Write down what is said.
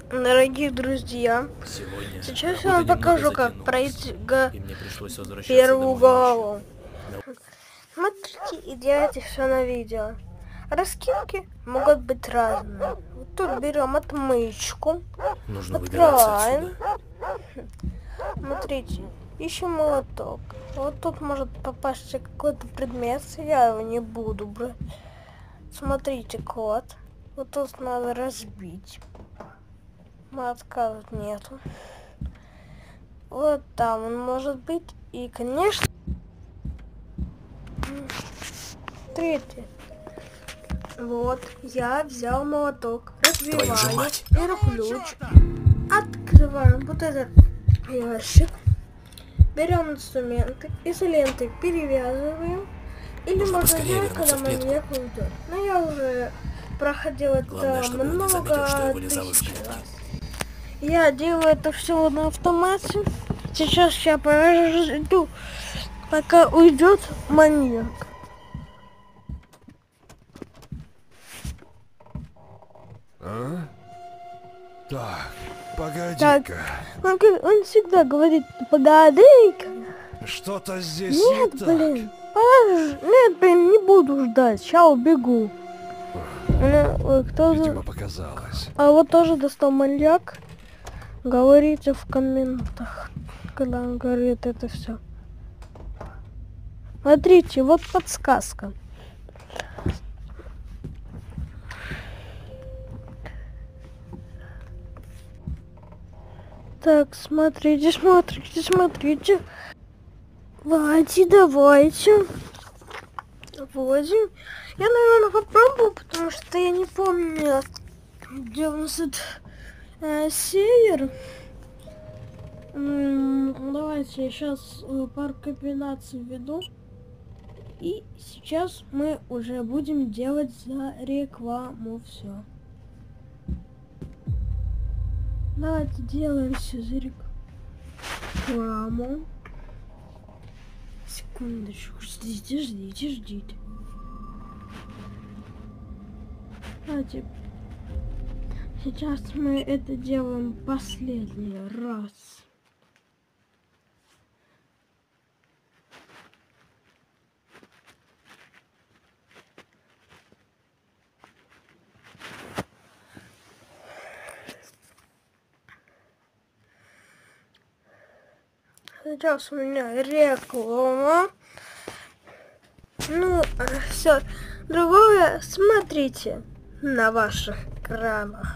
Дорогие друзья, Сегодня сейчас я работа вам покажу, немного как затянулась, пройти и мне пришлось возвращаться первую домой голову. ночью. Смотрите и делайте все на видео. Раскидки могут быть разные. Вот тут берем отмычку, Нужно выбираться открываем. отсюда. Смотрите, ищем молоток. Вот тут может попасться какой-то предмет, я его не буду брать. Смотрите, код. Вот тут надо разбить. Молотка тут нету. Вот там он может быть. И, конечно, третий. Вот, я взял молоток, Твою же разбиваю, мать! беру ключ, открываем вот этот ящик, берем инструменты, изолентой перевязываем, или Нужно можно поскорее делать, вернуться когда в клетку. маньяк уйдет. Но я уже проходил Главное, это чтобы он не заметил, что я много вылезал из тысяч клетки. раз. Я делаю это все на автомате. Сейчас я подожду, пока уйдет маньяк. А? Так, погоди-ка. Он всегда говорит, погоди-ка. Что-то здесь Нет, не блин. Нет, блин, не буду ждать. Сейчас убегу. так. Видимо, показалось. А вот тоже достал маньяк. Говорите в комментах, когда он говорит это все. Смотрите, вот подсказка. Так, смотрите. Давайте. Вводим. Я, наверное, попробую, потому что я не помню, где у нас этот север. Давайте я сейчас пару комбинаций введу. И сейчас мы уже будем делать за рекламу все. Давайте делаем все за рекламу. Секундочку, ждите. Давайте. Сейчас мы это делаем последний раз. Сейчас у меня реклама. Ну, все другое смотрите на ваших экранах.